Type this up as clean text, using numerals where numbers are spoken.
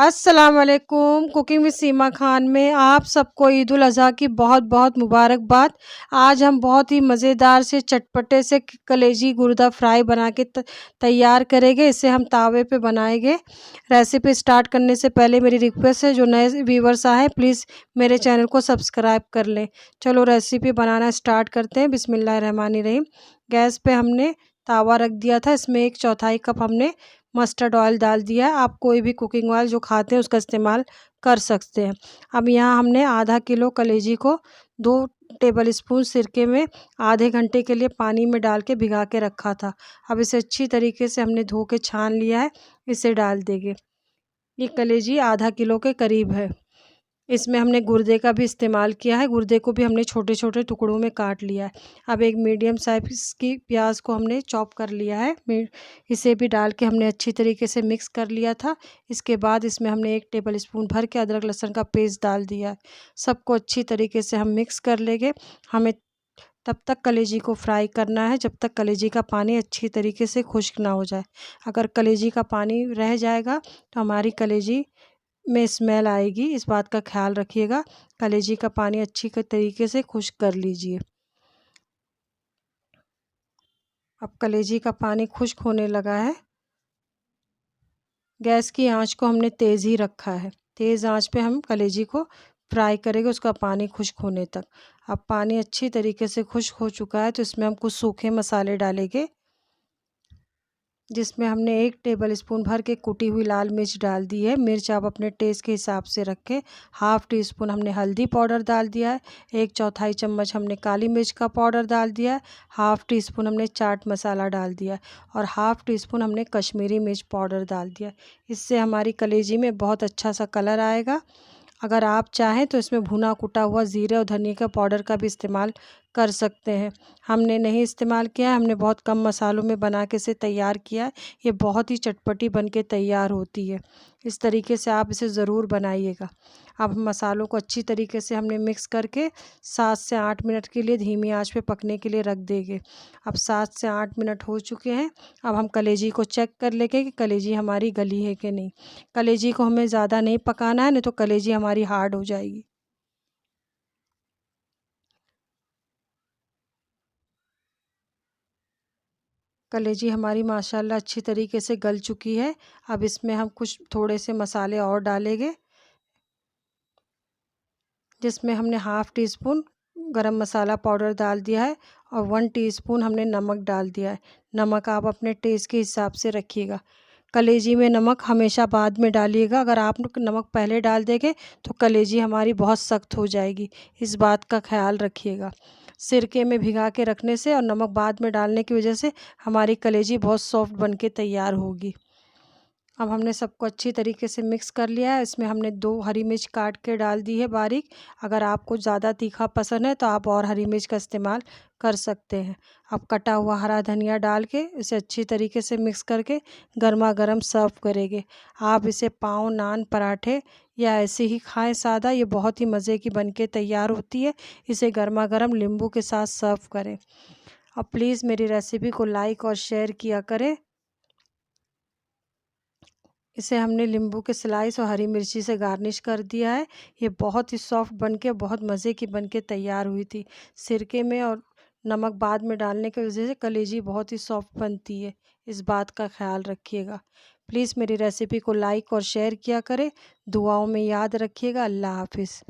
अस्सलाम वालेकुम। Cooking with सीमा खान में आप सबको ईद उल अज़हा की बहुत बहुत मुबारकबाद। आज हम बहुत ही मज़ेदार से चटपटे से कलेजी गुर्दा फ्राई बना के तैयार करेंगे। इसे हम तावे पे बनाएंगे। रेसिपी स्टार्ट करने से पहले मेरी रिक्वेस्ट है, जो नए व्यूवर्स आए प्लीज़ मेरे चैनल को सब्सक्राइब कर लें। चलो रेसिपी बनाना स्टार्ट करते हैं। बिस्मिल्लाहिर्रहमानिर्रहीम। गैस पे हमने तावा रख दिया था। इसमें 1/4 कप हमने मस्टर्ड ऑयल डाल दिया है। आप कोई भी कुकिंग ऑयल जो खाते हैं उसका इस्तेमाल कर सकते हैं। अब यहाँ हमने आधा किलो कलेजी को 2 टेबल स्पून सिरके में आधे घंटे के लिए पानी में डाल के भिगा के रखा था। अब इसे अच्छी तरीके से हमने धो के छान लिया है। इसे डाल देंगे। ये कलेजी आधा किलो के करीब है। इसमें हमने गुर्दे का भी इस्तेमाल किया है। गुर्दे को भी हमने छोटे छोटे टुकड़ों में काट लिया है। अब एक मीडियम साइज़ की प्याज को हमने चॉप कर लिया है। इसे भी डाल के हमने अच्छी तरीके से मिक्स कर लिया था। इसके बाद इसमें हमने 1 टेबल स्पून भर के अदरक लहसुन का पेस्ट डाल दिया है। सबको अच्छी तरीके से हम मिक्स कर लेंगे। हमें तब तक कलेजी को फ्राई करना है जब तक कलेजी का पानी अच्छी तरीके से खुश्क ना हो जाए। अगर कलेजी का पानी रह जाएगा तो हमारी कलेजी में स्मेल आएगी। इस बात का ख्याल रखिएगा। कलेजी का पानी अच्छी तरीके से खुश्क कर लीजिए। अब कलेजी का पानी खुश्क होने लगा है। गैस की आंच को हमने तेज़ ही रखा है। तेज़ आंच पे हम कलेजी को फ्राई करेंगे उसका पानी खुश्क होने तक। अब पानी अच्छी तरीके से खुश्क हो चुका है तो इसमें हम कुछ सूखे मसाले डालेंगे, जिसमें हमने 1 टेबल स्पून भर के कुटी हुई लाल मिर्च डाल दी है। मिर्च आप अपने टेस्ट के हिसाब से रखें। हाफ़ टी स्पून हमने हल्दी पाउडर डाल दिया है। 1/4 चम्मच हमने काली मिर्च का पाउडर डाल दिया है। हाफ़ टी स्पून हमने चाट मसाला डाल दिया है और हाफ़ टी स्पून हमने कश्मीरी मिर्च पाउडर डाल दिया है। इससे हमारी कलेजी में बहुत अच्छा सा कलर आएगा। अगर आप चाहें तो इसमें भुना कुटा हुआ ज़ीरे और धनिया का पाउडर का भी इस्तेमाल कर सकते हैं। हमने नहीं इस्तेमाल किया है। हमने बहुत कम मसालों में बना के इसे तैयार किया है। ये बहुत ही चटपटी बन के तैयार होती है। इस तरीके से आप इसे ज़रूर बनाइएगा। अब मसालों को अच्छी तरीके से हमने मिक्स करके 7 से 8 मिनट के लिए धीमी आंच पे पकने के लिए रख देंगे। अब 7 से 8 मिनट हो चुके हैं। अब हम कलेजी को चेक कर लेंगे कि कलेजी हमारी गली है कि नहीं। कलेजी को हमें ज़्यादा नहीं पकाना है, नहीं तो कलेजी हमारी हार्ड हो जाएगी। कलेजी हमारी माशाल्लाह अच्छी तरीके से गल चुकी है। अब इसमें हम कुछ थोड़े से मसाले और डालेंगे, जिसमें हमने हाफ़ टी स्पून गरम मसाला पाउडर डाल दिया है और 1 टीस्पून हमने नमक डाल दिया है। नमक आप अपने टेस्ट के हिसाब से रखिएगा। कलेजी में नमक हमेशा बाद में डालिएगा। अगर आप नमक पहले डाल देंगे तो कलेजी हमारी बहुत सख्त हो जाएगी। इस बात का ख्याल रखिएगा। सिरके में भिगा के रखने से और नमक बाद में डालने की वजह से हमारी कलेजी बहुत सॉफ्ट बन के तैयार होगी। अब हमने सबको अच्छी तरीके से मिक्स कर लिया है। इसमें हमने 2 हरी मिर्च काट के डाल दी है बारीक। अगर आपको ज़्यादा तीखा पसंद है तो आप और हरी मिर्च का इस्तेमाल कर सकते हैं। अब कटा हुआ हरा धनिया डाल के इसे अच्छी तरीके से मिक्स करके गर्मा गर्म सर्व करेंगे। आप इसे पाव, नान, पराठे या ऐसे ही खाएं सादा। ये बहुत ही मज़े की बन के तैयार होती है। इसे गर्मा गर्म नींबू के साथ सर्व करें। अब प्लीज़ मेरी रेसिपी को लाइक और शेयर किया करें। इसे हमने नींबू के स्लाइस और हरी मिर्ची से गार्निश कर दिया है। ये बहुत ही सॉफ्ट बन के बहुत मज़े की बन के तैयार हुई थी। सिरके में और नमक बाद में डालने की वजह से कलेजी बहुत ही सॉफ्ट बनती है। इस बात का ख्याल रखिएगा। प्लीज़ मेरी रेसिपी को लाइक और शेयर किया करें। दुआओं में याद रखिएगा। अल्लाह हाफ़िज़।